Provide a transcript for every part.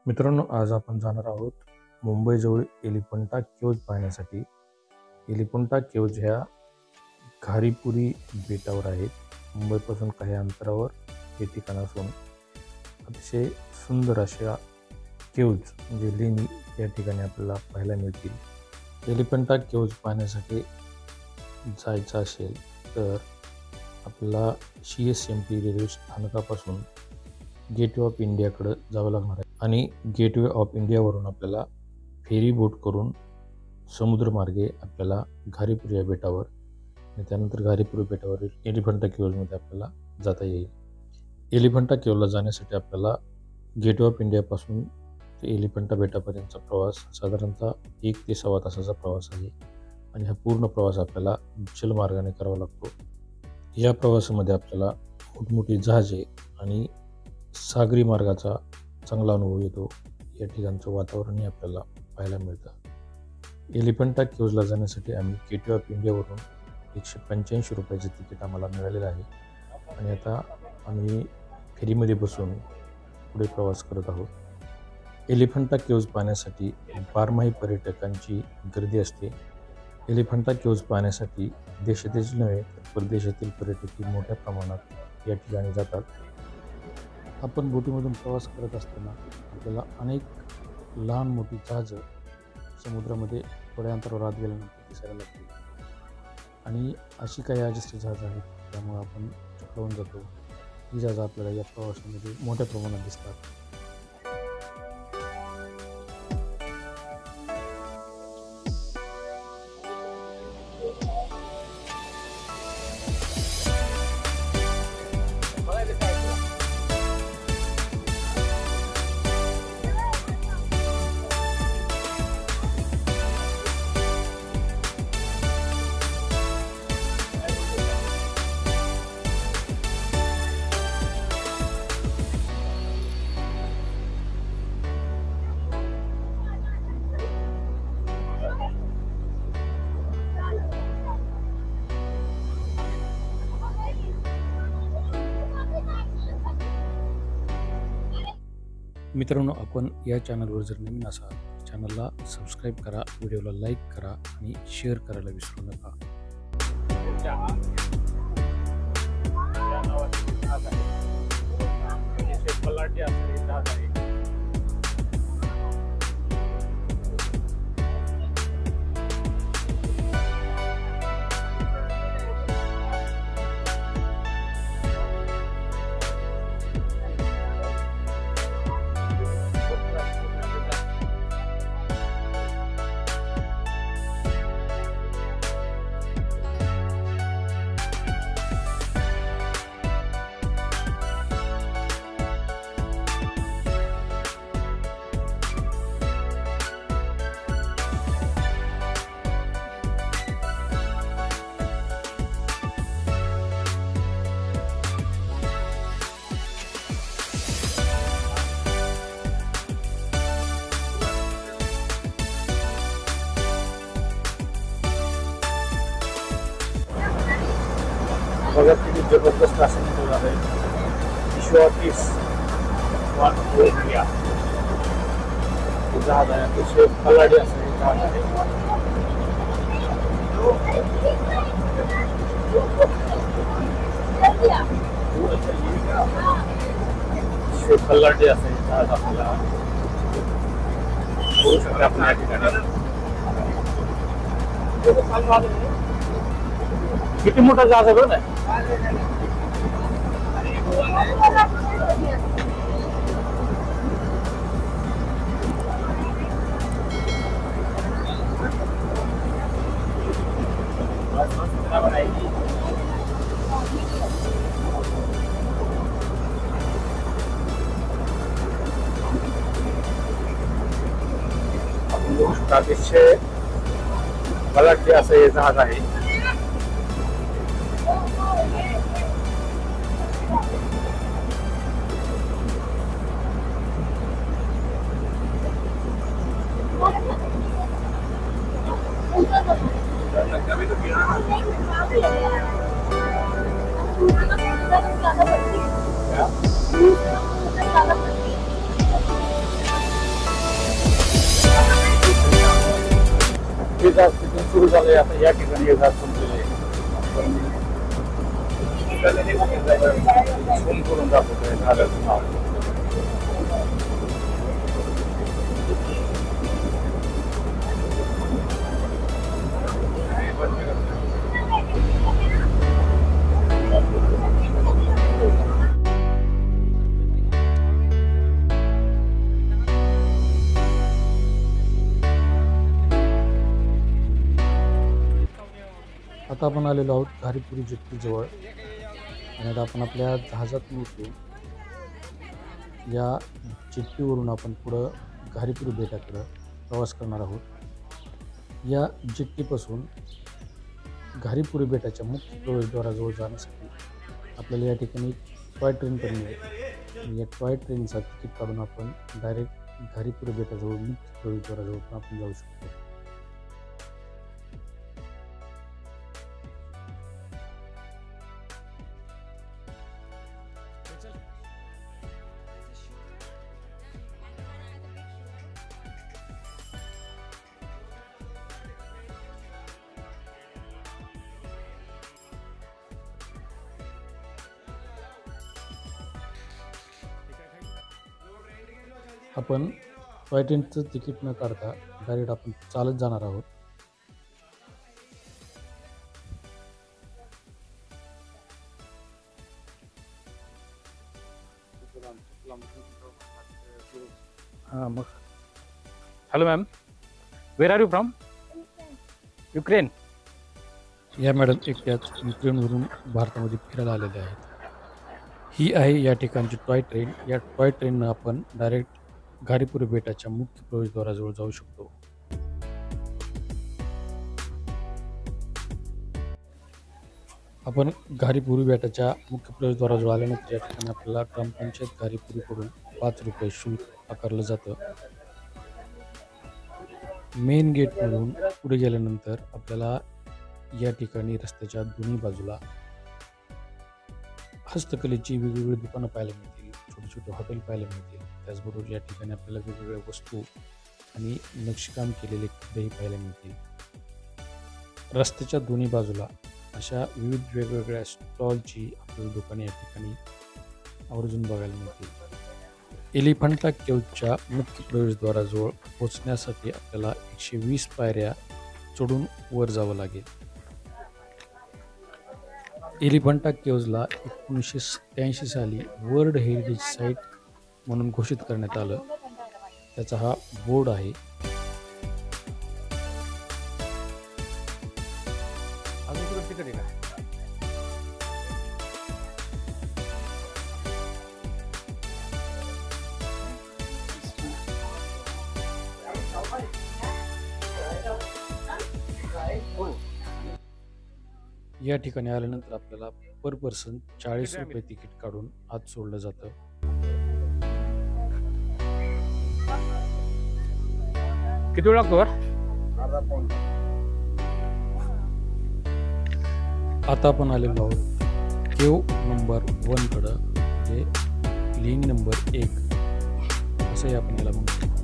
मित्रांनो, आज आपण जाणार आहोत मुंबईजवळ एलिफंटा केव्ज पाहण्यासाठी. एलिफंटा केव्ज ह्या घारीपुरी बेटावर आहेत. मुंबईपासून काही अंतरावर हे ठिकाण असून अतिशय सुंदर अशा केव्ज म्हणजे लेणी या ठिकाणी आपल्याला पाहायला मिळतील. एलिफंटा केव्ज पाहण्यासाठी जायचं असेल तर आपल्याला CSMT रेल्वे स्थानकापासून गेटवे ऑफ इंडियाकडे जावं लागणार आहे आणि गेटवे ऑफ इंडियावरून आपल्याला फेरी बोट करून समुद्रमार्गे आपल्याला घारीपुरी या बेटावर आणि त्यानंतर घारीपुरी बेटावरील एलिफंटा केव्जमध्ये आपल्याला जाता येईल. एलिफंटा केव्जला जाण्यासाठी आपल्याला गेटवे ऑफ इंडियापासून ते एलिफंटा बेटापर्यंतचा प्रवास साधारणतः 1 ते सव्वा तासाचा प्रवास आहे आणि हा पूर्ण प्रवास आपल्याला जलमार्गाने करावा लागतो. या प्रवासामध्ये आपल्याला मोठमोठी जहाजे आणि सागरी मार्गाचा चांगला अनुभव येतो. या ठिकाणचं वातावरणही आपल्याला पाहायला मिळतं. एलिफंटा केव्जला जाण्यासाठी आम्ही गेटवे ऑफ इंडियावरून 185 रुपयाचं तिकीट आम्हाला मिळालेलं आहे आणि आता आम्ही फेरीमध्ये बसून पुढे प्रवास करत आहोत. एलिफंटा केव्ज पाहण्यासाठी बारमाही पर्यटकांची गर्दी असते. एलिफंटा केव्ज पाहण्यासाठी देशातीलच नव्हे तर परदेशातील पर्यटकही मोठ्या प्रमाणात या ठिकाणी जातात. आपण बोटीमधून प्रवास करत असताना आपल्याला अनेक लहान मोठी जहाजं समुद्रामध्ये थोड्या अंतरावर आत गेल्यानंतर दिसायला लागतील आणि अशी काही अजस्त्र जहाजं आहेत त्यामुळे आपण चक्रावून जातो. ही जहाजं आपल्याला या प्रवासामध्ये मोठ्या प्रमाणात दिसतात. मित्रांनो, आपण या चॅनलवर जर नवीन असाल चॅनलला सबस्क्राईब करा, व्हिडिओला लाईक करा आणि शेअर करायला विसरू नका. बघा किती जबरदस्त असं निघून आहे. शॉर्टिस जहाज आहे, अतिशय फलाडी असं हे जहाज आहे. अतिशय फलाडी असं हे जहाज आपल्याला बघू शकता आपण या ठिकाणी. किती मोठा जहाज आहे बघ ना. अतिशय फलाटी असं हे जहाज आहे. हे घाट तिथून सुरू झालंय. आता या ठिकाणी हे घाट संपलेलं आहे. फोन करून दाखवतोय घाटाचं नाव. आता आपण आलेलो आहोत घारीपुरी जेट्टीजवळ आणि आता आपण आपल्या जहाजातून उतरू. या जेट्टीवरून आपण पुढं घारीपुरी बेटाकडं प्रवास करणार आहोत. या जेट्टीपासून घारीपुरी बेटाच्या मुख्य प्रवेशद्वाराजवळ जाण्यासाठी आपल्याला या ठिकाणी टॉय ट्रेन पण मिळेल. या टॉय ट्रेनचा तिकीट काढून आपण डायरेक्ट घारीपुरी बेटाजवळ मुख्य प्रवेशद्वाराजवळ पण आपण जाऊ शकतो. आपण टॉय ट्रेनचं तिकीट न काढता डायरेक्ट आपण चालत जाणार आहोत. मग hello ma'am, where are you from? Ukraine. या मॅडम एकट्याच युक्रेनवरून भारतामध्ये फिरायला आलेल्या आहेत. ही आहे या ठिकाणची टॉय ट्रेन. या टॉय ट्रेननं आपण डायरेक्ट घारीपुरी बेटाच्या मुख्य प्रवेशद्वाराजवळ जाऊ शकतो. आपण घारीपुरी बेटाच्या मुख्य प्रवेशद्वाराजवळ आल्यानंतर या ठिकाणी आपल्याला ग्रामपंचायत घारीपुरीकडून 5 रुपये शुल्क आकारलं जातं. मेन गेटमधून पुढे गेल्यानंतर आपल्याला या ठिकाणी रस्त्याच्या दोन्ही बाजूला हस्तकलेची वेगवेगळी दुकानं पाहायला मिळतील, छोटे छोटे हॉटेल पाहायला मिळतील. त्याचबरोबर या ठिकाणी आपल्याला वेगवेगळ्या वस्तू आणि नक्षीकाम केलेले कपडेही पाहायला मिळतील. रस्त्याच्या दोन्ही बाजूला अशा विविध वेगवेगळ्या स्टॉलची आपल्याला दुकाने या ठिकाणी आवर्जून बघायला मिळतील. एलिफंटा केव्हच्या मुख्य प्रवेशद्वाराजवळ पोहोचण्यासाठी आपल्याला 120 पायऱ्या चढून वर जावं लागेल. एलिफंटा केव्हजला 1987 साली वर्ल्ड हेरिटेज साईट म्हणून घोषित करण्यात आलं. त्याचा हा बोर्ड आहे. अजून तुला तिकीट आहे का? या ठिकाणी आल्यानंतर आपल्याला पर पर्सन 40 रुपये तिकीट काढून आत सोडलं जातं. किती वेळ लागतो? आता आपण आलेलो आहोत केव नंबर 1 कडं, म्हणजे लेन नंबर 1 असंही आपण याला म्हणतो.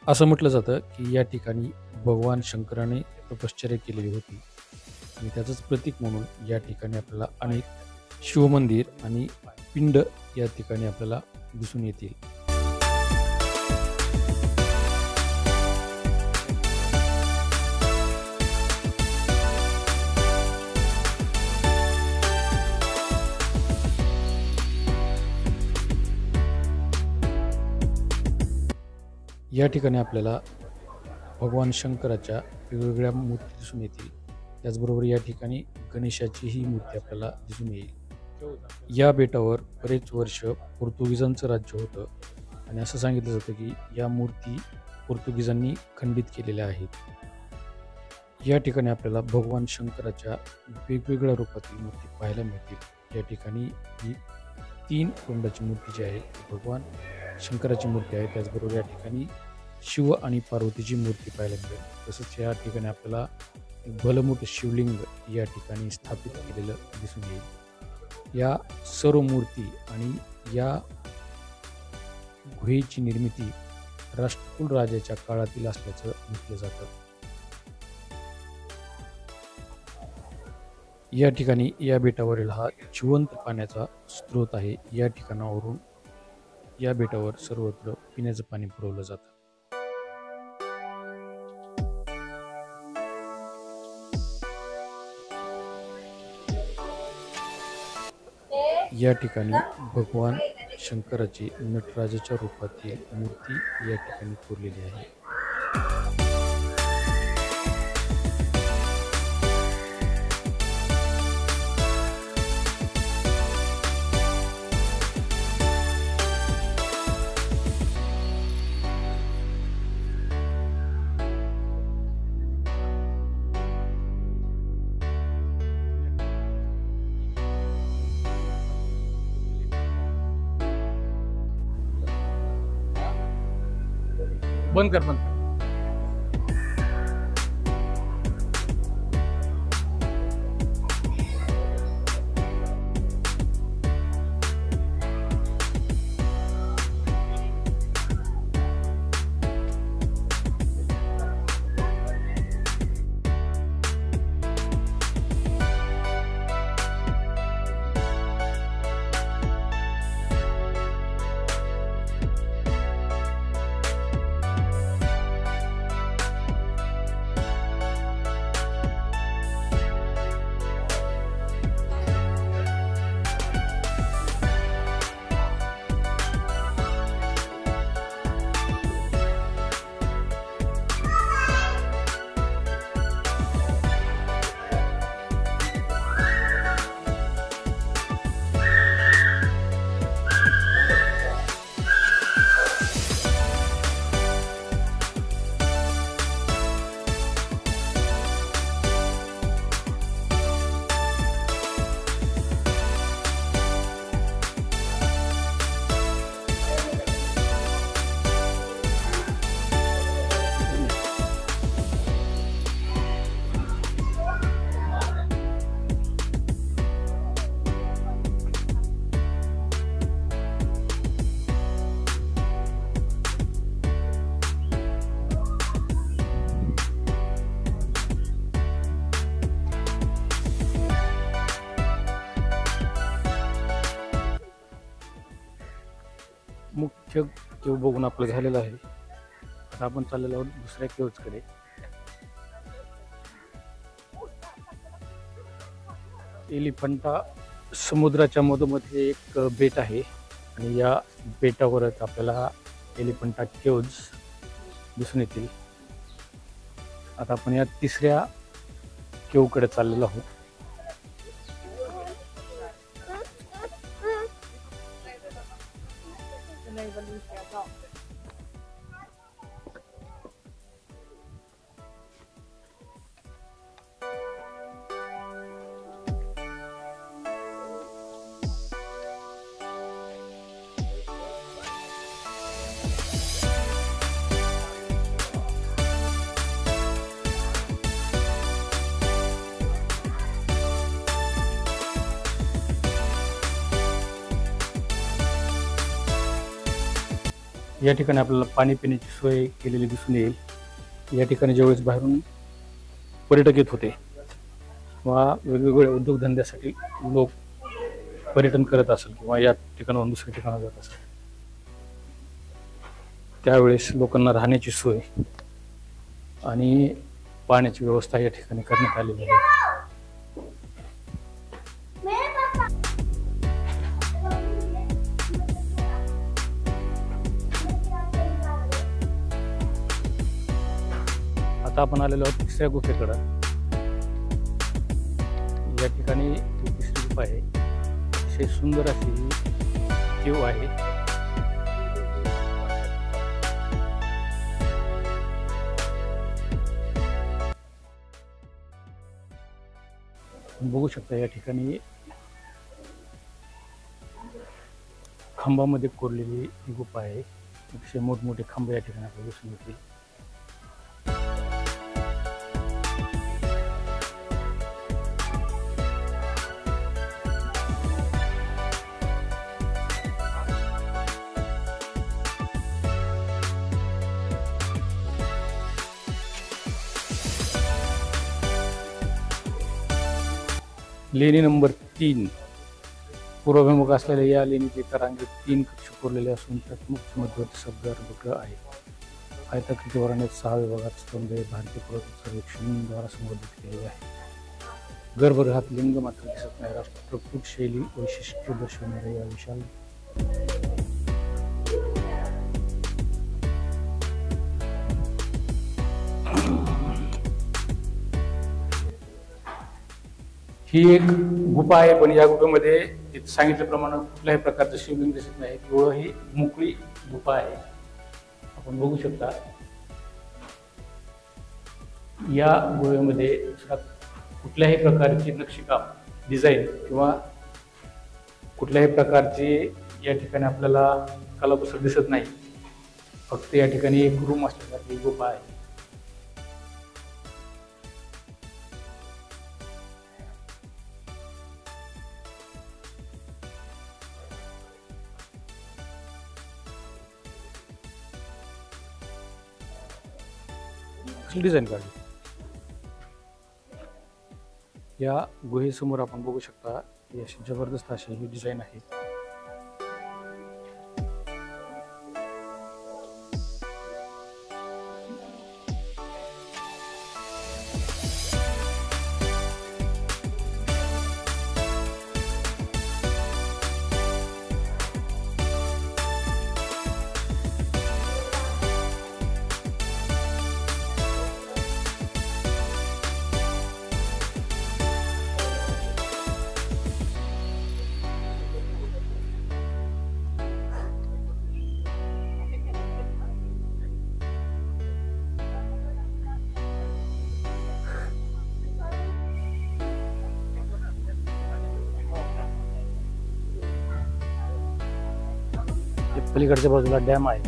असं म्हटलं जातं की या ठिकाणी भगवान शंकराने तपश्चर्या केलेली होती आणि त्याचंच प्रतीक म्हणून या ठिकाणी आपल्याला अनेक शिवमंदिर आणि पिंड या ठिकाणी आपल्याला दिसून येतील. या ठिकाणी आपल्याला भगवान शंकराच्या वेगवेगळ्या मूर्ती दिसून येतील. त्याचबरोबर या ठिकाणी गणेशाची ही मूर्ती आपल्याला दिसून येईल. या बेटावर बरेच वर्ष पोर्तुगीजांचं राज्य होतं आणि असं सांगितलं जातं की या मूर्ती पोर्तुगीजांनी खंडित केलेल्या आहेत. या ठिकाणी आपल्याला भगवान शंकराच्या वेगवेगळ्या रूपातील मूर्ती पाहायला मिळतील. या ठिकाणी ही 3 तोंडाची मूर्ती जी आहे ती भगवान शंकराची मूर्ती आहे. त्याचबरोबर या ठिकाणी शिव आणि पार्वतीची मूर्ती पाहायला मिळेल. तसंच या ठिकाणी आपल्याला एक भलं मोठं शिवलिंग या ठिकाणी स्थापित केलेलं दिसून येईल. या सर्व मूर्ती आणि या गुहेची निर्मिती राष्ट्रकुल राजाच्या काळातील असल्याचं म्हटलं जातं. या ठिकाणी या बेटावरील हा जिवंत पाण्याचा स्रोत आहे. या ठिकाणावरून या बेटावर सर्वत्र पिण्याचं पाणी पुरवलं जातं. या ठिकाणी भगवान शंकराची नटराजाच्या रूपातील मूर्ती या ठिकाणी कोरलेली आहे. बंद कर. मुख्य केव बघून आपलं झालेलं आहे. आता आपण चाललेलो आहोत दुसऱ्या केव्जकडे. एलिफंटा समुद्राच्या मधोमध्ये एक बेट आहे आणि या बेटावरच आपल्याला एलिफंटा केव्ज दिसून येतील. आता आपण या तिसऱ्या केव्हकडे चाललेलो आहोत. या ठिकाणी आपल्याला पाणी पिण्याची सोय केलेली दिसून येईल. या ठिकाणी ज्यावेळेस बाहेरून पर्यटक येत होते किंवा वेगवेगळ्या उद्योगधंद्यासाठी लोक पर्यटन करत असेल किंवा या ठिकाणाहून दुसऱ्या ठिकाणी जात असेल त्यावेळेस लोकांना राहण्याची सोय आणि पाण्याची व्यवस्था या ठिकाणी करण्यात आलेली आहे. आता आपण आलेलो आहोत तिसऱ्या गुफेकडं. या ठिकाणी ही तिसरी गुफा आहे. अतिशय सुंदर अशी ही केव आहे. बघू शकता या ठिकाणी खांबामध्ये कोरलेली ही गुफा आहे. अतिशय मोठमोठे खांब या ठिकाणी आपल्याला दिसून येतील. लेणी नंबर 3 पूर्वाभिमुख असलेल्या या लेणीत एका रांगेत 3 कक्ष कोरलेले असून त्यात मुख्य मध्यवर्ती सभागृह आहे. आयताकृती वराने 6 विभागात स्तंभ भारतीय पुरातत्व सर्वेक्षण द्वारा संवर्धित केलेले आहे. गर्भगृहात लिंग मात्र दिसत नाही. राष्ट्रकूट शैली वैशिष्ट्य दर्शवणाऱ्या या विशाल ही एक गुफा आहे, पण या गुफेमध्ये सांगितल्याप्रमाणे कुठल्याही प्रकारचं शिवलिंग दिसत नाही. केवळ ही मोकळी गुफा आहे. आपण बघू शकता या गुहेमध्ये कुठल्याही प्रकारची नक्षीकाम डिझाईन किंवा कुठल्याही प्रकारची या ठिकाणी आपल्याला कलाकुसर दिसत नाही. फक्त या ठिकाणी एक रूम असल्यासारखी गुफा आहे. डिझाईन काढली. या गुहेसमोर आपण बघू शकता ही अशी जबरदस्त अशी ही डिझाईन आहे. पलीकडच्या बाजूला डॅम आहे.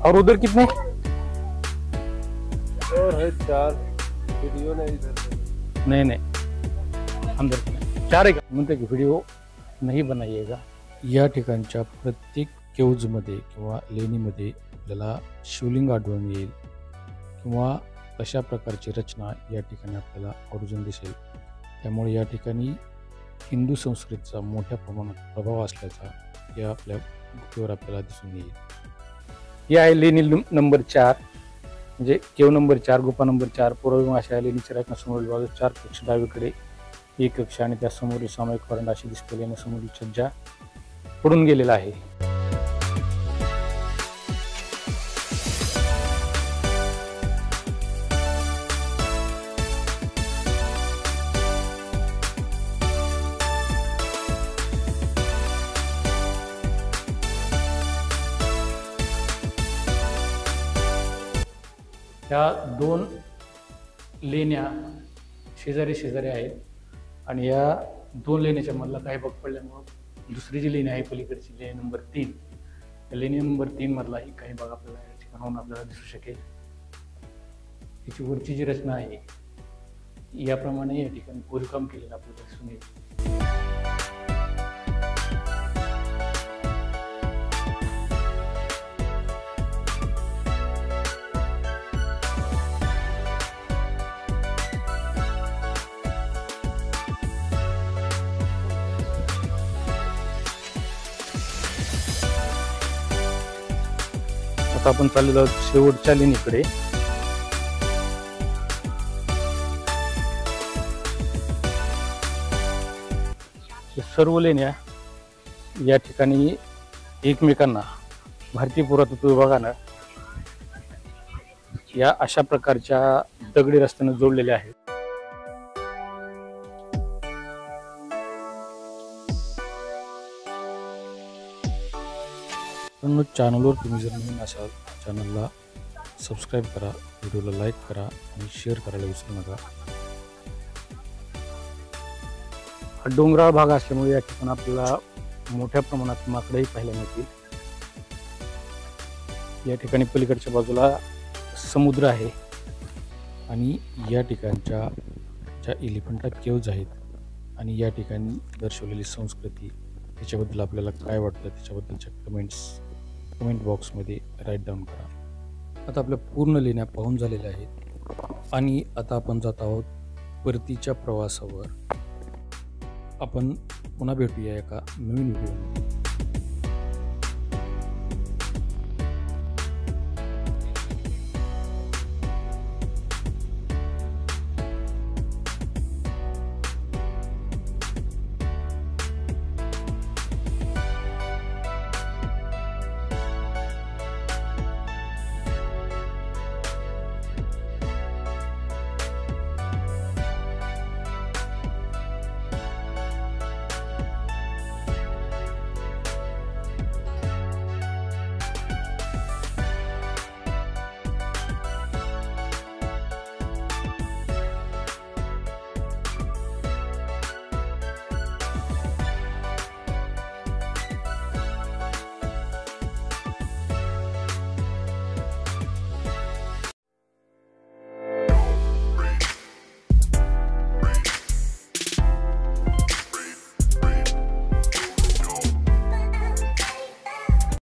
और उधर कितने और है 4 वीडियो नहीं इधर नहीं अंदर 4 है का म्हणते की व्हिडिओ नाही बनाइएगा. या ठिकाणच्या प्रत्येक केव्जमध्ये किंवा लेणीमध्ये आपल्याला शिवलिंग आढळून येईल किंवा अशा प्रकारची रचना या ठिकाणी आपल्याला आवर्जून दिसेल. त्यामुळे या ठिकाणी हिंदू संस्कृतीचा मोठ्या प्रमाणात प्रभाव असल्याचा या आपल्या गुफेवर आपल्याला दिसून येईल. ही आहे लेणी नंबर 4 म्हणजे केव नंबर 4 गुफा नंबर 4. पूर्व अशा लेणीची रचना समोरील बाजू 4 कक्ष डावीकडे 1 कक्ष आणि त्या समोरील सामायिक वरांडा अशी दिसते. लेण्यासमोरील छज्जा पडून गेलेला आहे. ह्या 2 लेण्या शेजारी शेजारी आहेत आणि या 2 लेण्याच्या मधला काही भाग पडल्यामुळे दुसरी जी लेणी आहे पलीकडची लेणी नंबर 3 या लेणी नंबर 3 मधलाही काही भाग आपल्याला या ठिकाणाहून आपल्याला दिसू शकेल. याची वरची जी रचना आहे याप्रमाणे या ठिकाणी कोरीवकाम केलेलं आपल्याला दिसून येईल. आता आपण चाललेलो आहोत शेवटच्या लेणीकडे. सर्व लेण्या या ठिकाणी एकमेकांना भारतीय पुरातत्व विभागानं या अशा प्रकारच्या दगडी रस्त्यानं जोडलेले आहेत. पण चॅनलवर तुम्ही जर नवीन असाल चॅनलला सबस्क्राईब करा, व्हिडिओला लाईक करा आणि शेअर करायला विसरू नका. हा डोंगराळ भाग असल्यामुळे या ठिकाणी आपल्याला मोठ्या प्रमाणात माकडंही पाहायला मिळतील. या ठिकाणी पलीकडच्या बाजूला समुद्र आहे आणि या ठिकाणच्या ज्या एलिफंटा केव्ज आहेत आणि या ठिकाणी दर्शवलेली संस्कृती त्याच्याबद्दल आपल्याला काय वाटतं त्याच्याबद्दलच्या कमेंट बॉक्समध्ये राईट डाऊन करा. आता आपल्या पूर्ण लेण्या पाहून झालेल्या आहेत आणि आता आपण जात आहोत परतीच्या प्रवासावर. आपण पुन्हा भेटूया एका नवीन व्हिडिओमध्ये.